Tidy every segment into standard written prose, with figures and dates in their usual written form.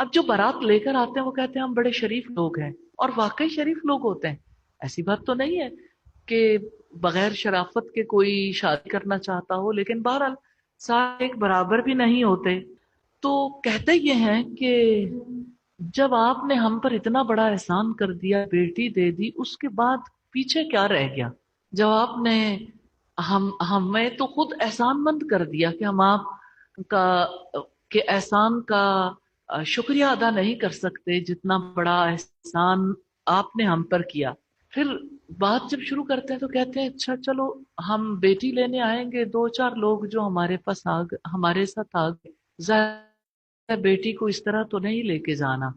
اب جو بارات لے کر آتے ہیں وہ کہتے ہیں ہم بڑے شریف لوگ ہیں، اور واقعی شریف لوگ ہوتے ہیں، ایسی بات تو نہیں ہے کہ بغیر شرافت کے کوئی شادی کرنا چاہتا ہو، لیکن بہرحال سارے ایک برابر بھی نہیں ہوتے. تو کہتے یہ ہیں کہ جب آپ نے ہم پر اتنا بڑا احسان کر دیا، بیٹی دے دی، اس کے بعد پیچھے کیا رہ گیا؟ جب آپ نے ہمیں تو خود احسان مند کر دیا کہ ہم آپ کا کے احسان کا شکریہ ادا نہیں کر سکتے جتنا بڑا احسان آپ نے ہم پر کیا. پھر بات جب شروع کرتے ہیں تو کہتے ہیں اچھا چلو ہم بیٹی لینے آئیں گے، دو چار لوگ جو ہمارے پاس ہمارے ساتھ آ گئے، ظاہر ہے بیٹی کو اس طرح تو نہیں لے کے جانا.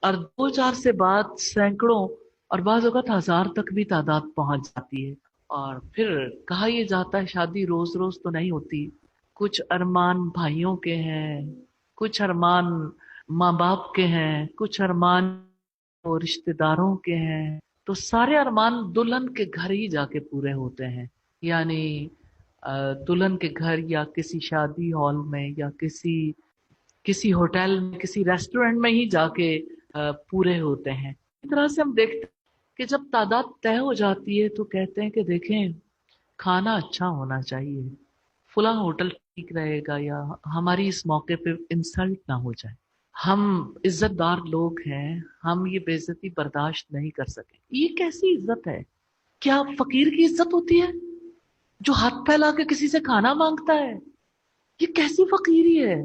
اور دو چار سے بعد سینکڑوں اور بعض اوقات ہزار تک بھی تعداد پہنچ جاتی ہے. اور پھر کہا یہ جاتا ہے شادی روز روز تو نہیں ہوتی، کچھ ارمان بھائیوں کے ہیں، کچھ ارمان ماں باپ کے ہیں، کچھ ارمان رشتہ داروں کے ہیں. تو سارے ارمان دلہن کے گھر ہی جا کے پورے ہوتے ہیں، یعنی دلہن کے گھر یا کسی شادی ہال میں یا کسی ہوٹل میں، کسی ریسٹورنٹ میں ہی جا کے پورے ہوتے ہیں. اس طرح سے ہم دیکھتے ہیں کہ جب تعداد طے ہو جاتی ہے تو کہتے ہیں کہ دیکھیں کھانا اچھا ہونا چاہیے، فلاں ہوٹل ٹھیک رہے گا، یا ہماری اس موقع پہ انسلٹ نہ ہو جائے، ہم عزت دار لوگ ہیں، ہم یہ بے عزتی برداشت نہیں کر سکیں. یہ کیسی عزت ہے؟ کیا فقیر کی عزت ہوتی ہے جو ہاتھ پھیلا کے کسی سے کھانا مانگتا ہے؟ یہ کیسی فقیری ہے؟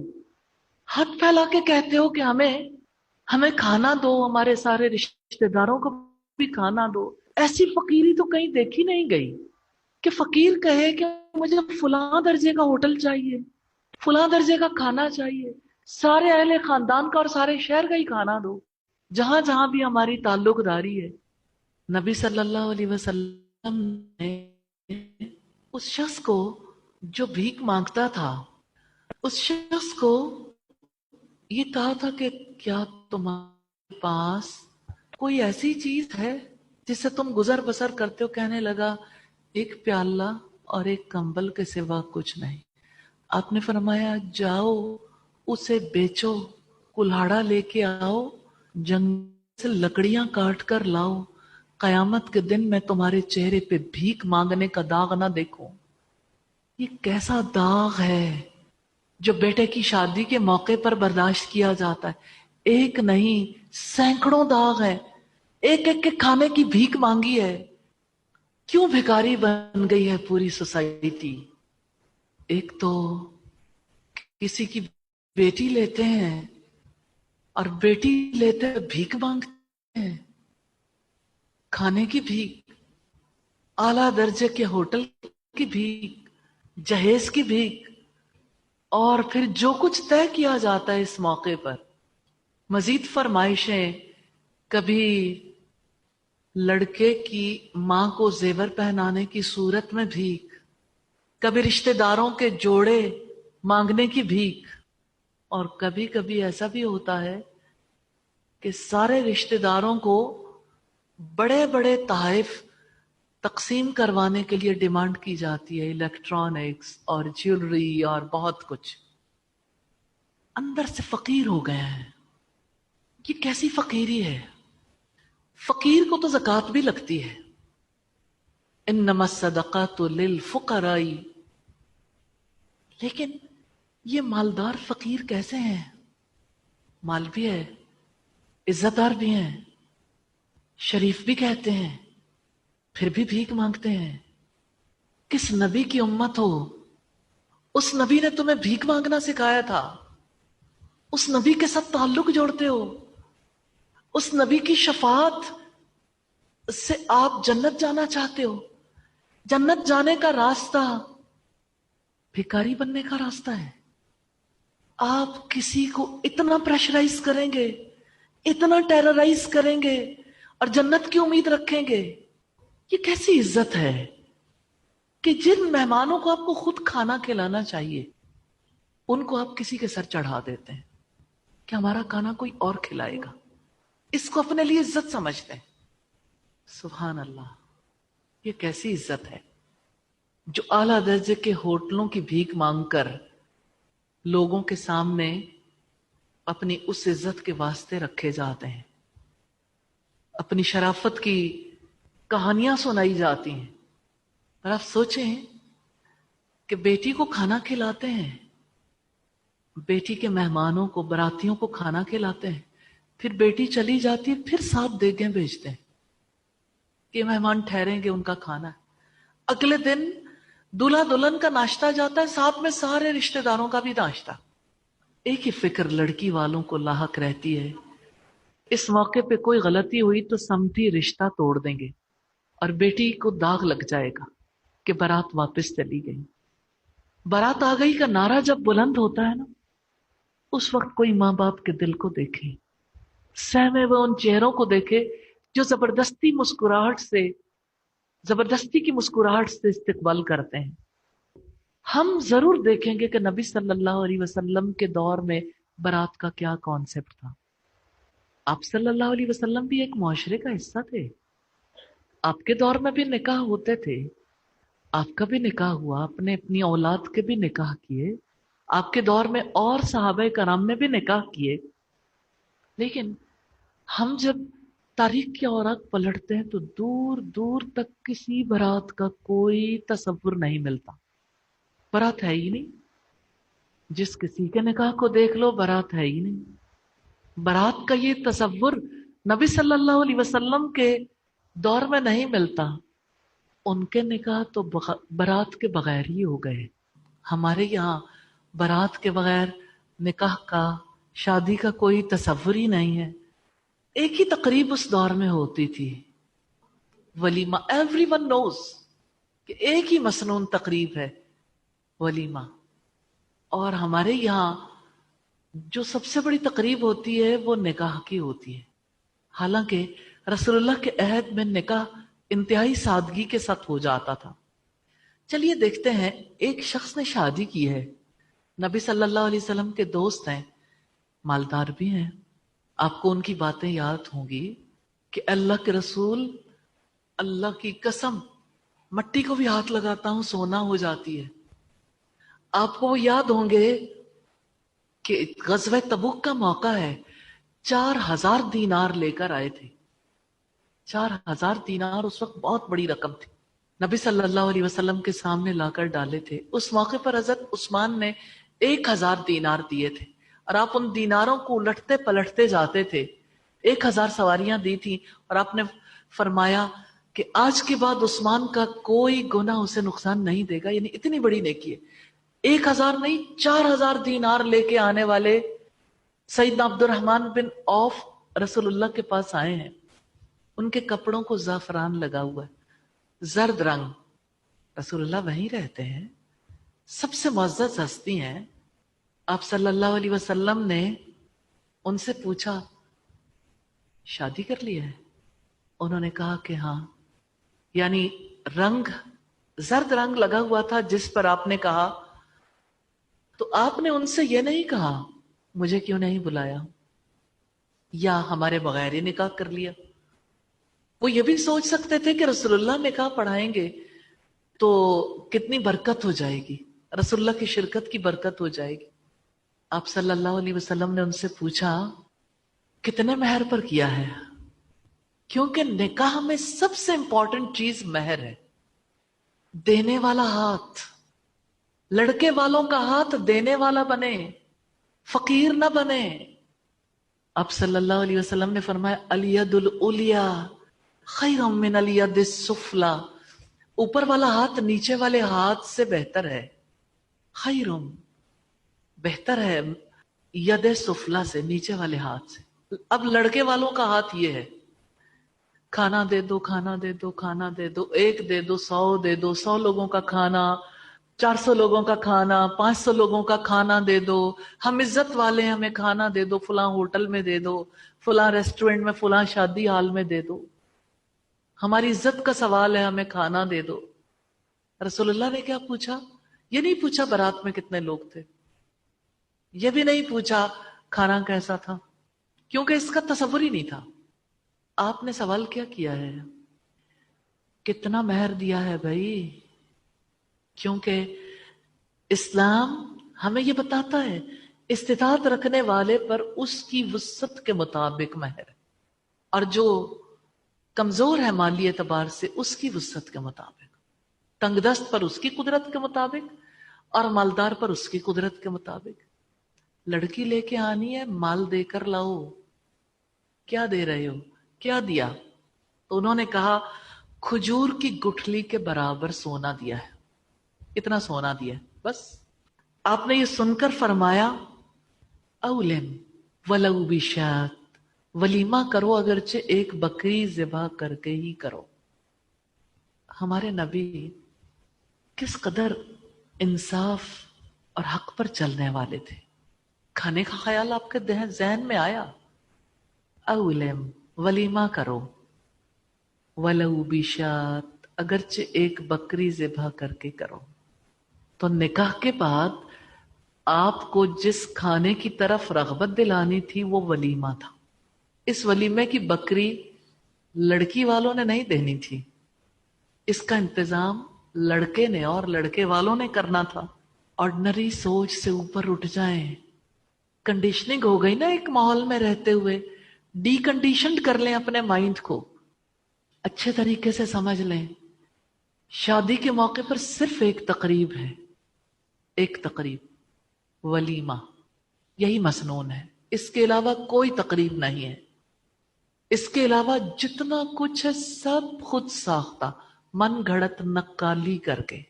ہاتھ پھیلا کے کہتے ہو کہ ہمیں کھانا دو، ہمارے سارے رشتہ داروں کو بھی کھانا دو. ایسی فقیری تو کہیں دیکھی نہیں گئی کہ فقیر کہے کہ مجھے فلاں درجے کا ہوٹل چاہیے، فلاں درجے کا کھانا چاہیے، سارے اہل خاندان کا اور سارے شہر کا ہی کھانا دو. جہاں جہاں بھی ہماری تعلق داری ہے، نبی صلی اللہ علیہ وسلم نے اس شخص کو جو بھیک مانگتا تھا، اس شخص کو یہ کہا تھا کہ کیا تمہارے پاس کوئی ایسی چیز ہے جس سے تم گزر بسر کرتے ہو؟ کہنے لگا ایک پیالہ اور ایک کمبل کے سوا کچھ نہیں. آپ نے فرمایا جاؤ اسے بیچو، کلہاڑا لے کے آؤ، جنگل سے لکڑیاں کاٹ کر لاؤ، قیامت کے دن میں تمہارے چہرے پہ بھیک مانگنے کا داغ نہ دیکھوں. یہ کیسا داغ ہے جو بیٹے کی شادی کے موقع پر برداشت کیا جاتا ہے؟ ایک نہیں سینکڑوں داغ ہے. ایک ایک کے کھانے کی بھیک مانگی ہے. کیوں بھکاری بن گئی ہے پوری سوسائٹی؟ ایک تو کسی کی بیٹی لیتے ہیں اور بیٹی لیتے ہیں بھیک مانگتے ہیں، کھانے کی بھیک، اعلیٰ درجے کے ہوٹل کی بھیک، جہیز کی بھیک، اور پھر جو کچھ طے کیا جاتا ہے اس موقع پر، مزید فرمائشیں، کبھی لڑکے کی ماں کو زیور پہنانے کی صورت میں بھیک، کبھی رشتہ داروں کے جوڑے مانگنے کی بھیک، اور کبھی کبھی ایسا بھی ہوتا ہے کہ سارے رشتہ داروں کو بڑے بڑے تحائف تقسیم کروانے کے لیے ڈیمانڈ کی جاتی ہے، الیکٹرانکس اور جیولری اور بہت کچھ. اندر سے فقیر ہو گئے ہیں. یہ کیسی فقیری ہے؟ فقیر کو تو زکوٰۃ بھی لگتی ہے، انما الصدقات للفقراء، لیکن یہ مالدار فقیر کیسے ہیں؟ مال بھی ہے، عزت دار بھی ہیں، شریف بھی کہتے ہیں، پھر بھی بھیک مانگتے ہیں. کس نبی کی امت ہو؟ اس نبی نے تمہیں بھیک مانگنا سکھایا تھا، اس نبی کے ساتھ تعلق جوڑتے ہو، اس نبی کی شفاعت سے آپ جنت جانا چاہتے ہو. جنت جانے کا راستہ بھکاری بننے کا راستہ ہے. آپ کسی کو اتنا پریشرائز کریں گے، اتنا ٹیررائز کریں گے اور جنت کی امید رکھیں گے؟ یہ کیسی عزت ہے کہ جن مہمانوں کو آپ کو خود کھانا کھلانا چاہیے ان کو آپ کسی کے سر چڑھا دیتے ہیں کہ ہمارا کھانا کوئی اور کھلائے گا. اس کو اپنے لیے عزت سمجھتے ہیں. سبحان اللہ، یہ کیسی عزت ہے جو اعلیٰ درجے کے ہوٹلوں کی بھیک مانگ کر لوگوں کے سامنے اپنی اس عزت کے واسطے رکھے جاتے ہیں، اپنی شرافت کی کہانیاں سنائی جاتی ہیں۔ اور آپ سوچیں کہ بیٹی کو کھانا کھلاتے ہیں، بیٹی کے مہمانوں کو، براتیوں کو کھانا کھلاتے ہیں، پھر بیٹی چلی جاتی ہے، پھر 7 دیگیں بھیجتے ہیں کہ مہمان ٹھہریں گے، ان کا کھانا ہے۔ اگلے دن دلہا دلہن کا ناشتہ جاتا ہے، ساتھ میں سارے رشتہ داروں کا بھی ناشتہ۔ ایک ہی فکر لڑکی والوں کو لاحق رہتی ہے، اس موقع پہ کوئی غلطی ہوئی تو سمٹی رشتہ توڑ دیں گے، اور بیٹی کو داغ لگ جائے گا کہ بارات واپس چلی گئی۔ بارات آ گئی کا نعرہ جب بلند ہوتا ہے نا، اس وقت کوئی ماں باپ کے دل کو دیکھے، سہمے ہوئے ان چہروں کو دیکھے جو زبردستی کی مسکراہٹ سے استقبال کرتے ہیں۔ ہم ضرور دیکھیں گے کہ نبی صلی اللہ علیہ وسلم کے دور میں بارات کا کیا کانسیپٹ تھا۔ آپ صلی اللہ علیہ وسلم بھی ایک معاشرے کا حصہ تھے، آپ کے دور میں بھی نکاح ہوتے تھے، آپ کا بھی نکاح ہوا، آپ نے اپنی اولاد کے بھی نکاح کیے، آپ کے دور میں اور صحابہ کرام نے بھی نکاح کیے، لیکن ہم جب تاریخ کے اوراق پلٹتے ہیں تو دور دور تک کسی بارات کا کوئی تصور نہیں ملتا۔ بارات ہے ہی نہیں، جس کسی کے نکاح کو دیکھ لو بارات ہے ہی نہیں۔ بارات کا یہ تصور نبی صلی اللہ علیہ وسلم کے دور میں نہیں ملتا، ان کے نکاح تو بارات کے بغیر ہی ہو گئے۔ ہمارے یہاں بارات کے بغیر نکاح کا، شادی کا کوئی تصور ہی نہیں ہے۔ ایک ہی تقریب اس دور میں ہوتی تھی، ولیمہ۔ ایوری ون نوز کہ ایک ہی مسنون تقریب ہے، ولیمہ۔ اور ہمارے یہاں جو سب سے بڑی تقریب ہوتی ہے وہ نکاح کی ہوتی ہے، حالانکہ رسول اللہ کے عہد میں نکاح انتہائی سادگی کے ساتھ ہو جاتا تھا۔ چلیے دیکھتے ہیں، ایک شخص نے شادی کی ہے، نبی صلی اللہ علیہ وسلم کے دوست ہیں، مالدار بھی ہیں، آپ کو ان کی باتیں یاد ہوں گی کہ اللہ کے رسول، اللہ کی قسم مٹی کو بھی ہاتھ لگاتا ہوں سونا ہو جاتی ہے۔ آپ کو وہ یاد ہوں گے کہ غزوہ تبوک کا موقع ہے، 4000 دینار لے کر آئے تھے۔ 4000 دینار اس وقت بہت بڑی رقم تھی، نبی صلی اللہ علیہ وسلم کے سامنے لا کر ڈالے تھے۔ اس موقع پر حضرت عثمان نے 1000 دینار دیے تھے، اور آپ ان دیناروں کو الٹتے پلٹتے جاتے تھے۔ 1000 سواریاں دی تھی، اور آپ نے فرمایا کہ آج کے بعد عثمان کا کوئی گناہ اسے نقصان نہیں دے گا، یعنی اتنی بڑی نیکی ہے۔ 1000 نہیں، 4000 دینار لے کے آنے والے سیدنا عبد الرحمن بن عوف رسول اللہ کے پاس آئے ہیں، ان کے کپڑوں کو زعفران لگا ہوا ہے، زرد رنگ۔ رسول اللہ وہیں رہتے ہیں، سب سے معزز ہستی ہیں۔ آپ صلی اللہ علیہ وسلم نے ان سے پوچھا شادی کر لی ہے؟ انہوں نے کہا کہ ہاں، یعنی رنگ زرد رنگ لگا ہوا تھا جس پر آپ نے کہا، تو آپ نے ان سے یہ نہیں کہا مجھے کیوں نہیں بلایا، یا ہمارے بغیر ہی نکاح کر لیا۔ وہ یہ بھی سوچ سکتے تھے کہ رسول اللہ نکاح پڑھائیں گے تو کتنی برکت ہو جائے گی، رسول اللہ کی شرکت کی برکت ہو جائے گی۔ آپ صلی اللہ علیہ وسلم نے ان سے پوچھا کتنے مہر پر کیا ہے، کیونکہ نکاح میں سب سے امپورٹنٹ چیز مہر ہے۔ دینے والا ہاتھ، لڑکے والوں کا ہاتھ دینے والا بنے، فقیر نہ بنے۔ آپ صلی اللہ علیہ وسلم نے فرمایا الید العلیا خیر من الید السفلی، اوپر والا ہاتھ نیچے والے ہاتھ سے بہتر ہے، خیرم بہتر ہے ید سفلا سے، نیچے والے ہاتھ سے۔ اب لڑکے والوں کا ہاتھ یہ ہے، کھانا دے دو، کھانا دے دو، کھانا دے دو، 1 دے دو، 100 دے دو، 100 لوگوں کا کھانا، 400 لوگوں کا کھانا، 500 لوگوں کا کھانا دے دو، ہم عزت والے ہیں ہمیں کھانا دے دو، فلاں ہوٹل میں دے دو، فلاں ریسٹورنٹ میں، فلاں شادی ہال میں دے دو، ہماری عزت کا سوال ہے ہمیں کھانا دے دو۔ رسول اللہ نے کیا پوچھا؟ یہ نہیں پوچھا بارات میں کتنے لوگ تھے، یہ بھی نہیں پوچھا کھانا کیسا تھا، کیونکہ اس کا تصور ہی نہیں تھا۔ آپ نے سوال کیا کیا ہے؟ کتنا مہر دیا ہے بھائی؟ کیونکہ اسلام ہمیں یہ بتاتا ہے استطاعت رکھنے والے پر اس کی وسعت کے مطابق مہر ہے، اور جو کمزور ہے مالی اعتبار سے اس کی وسعت کے مطابق، تنگ دست پر اس کی قدرت کے مطابق اور مالدار پر اس کی قدرت کے مطابق۔ لڑکی لے کے آنی ہے، مال دے کر لاؤ، کیا دے رہے ہو، کیا دیا؟ تو انہوں نے کہا کھجور کی گٹھلی کے برابر سونا دیا ہے، اتنا سونا دیا ہے بس۔ آپ نے یہ سن کر فرمایا اولم ولو بشات، ولیمہ کرو اگرچہ ایک بکری ذبح کر کے ہی کرو۔ ہمارے نبی کس قدر انصاف اور حق پر چلنے والے تھے۔ کھانے کا خیال آپ کے ذہن میں آیا، اولم ولیمہ کرو، ولو بشات اگرچہ ایک بکری ذبح کر کے کرو۔ تو نکاح کے بعد آپ کو جس کھانے کی طرف رغبت دلانی تھی وہ ولیمہ تھا۔ اس ولیمے کی بکری لڑکی والوں نے نہیں دینی تھی، اس کا انتظام لڑکے نے اور لڑکے والوں نے کرنا تھا۔ آرڈنری سوچ سے اوپر اٹھ جائیں، کنڈیشننگ ہو گئی نا ایک ماحول میں رہتے ہوئے، ڈی کنڈیشنڈ کر لیں اپنے مائنڈ کو، اچھے طریقے سے سمجھ لیں۔ شادی کے موقع پر صرف ایک تقریب ہے، ایک تقریب، ولیمہ، یہی مسنون ہے، اس کے علاوہ کوئی تقریب نہیں ہے۔ اس کے علاوہ جتنا کچھ ہے سب خود ساختہ، من گھڑت نقالی کر کے۔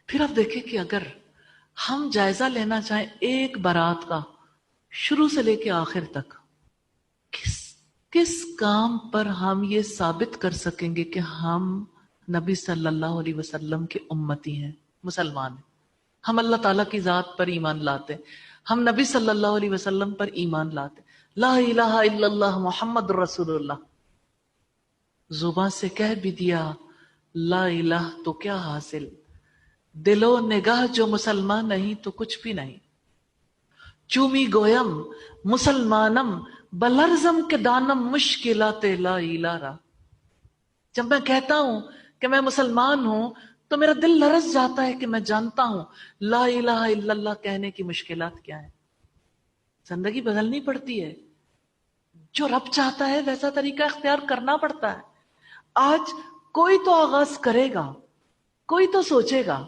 پھر آپ دیکھیں کہ اگر ہم جائزہ لینا چاہیں ایک بارات کا شروع سے لے کے آخر تک، کس کام پر ہم یہ ثابت کر سکیں گے کہ ہم نبی صلی اللہ علیہ وسلم کے امتی ہیں، مسلمان ہیں، ہم اللہ تعالیٰ کی ذات پر ایمان لاتے ہیں، ہم نبی صلی اللہ علیہ وسلم پر ایمان لاتے ہیں، لا الہ الا اللہ محمد رسول اللہ، زبان سے کہہ بھی دیا لا الہ تو کیا حاصل، دل و نگاہ جو مسلمان نہیں تو کچھ بھی نہیں۔ چومی گویم مسلمانم بلرزم کے دانم مشکلات لا الہ را۔ جب میں کہتا ہوں کہ میں مسلمان ہوں تو میرا دل لرز جاتا ہے کہ میں جانتا ہوں لا الہ الا اللہ کہنے کی مشکلات کیا ہیں۔ زندگی بدلنی پڑتی ہے، جو رب چاہتا ہے ویسا طریقہ اختیار کرنا پڑتا ہے۔ آج کوئی تو آغاز کرے گا، کوئی تو سوچے گا،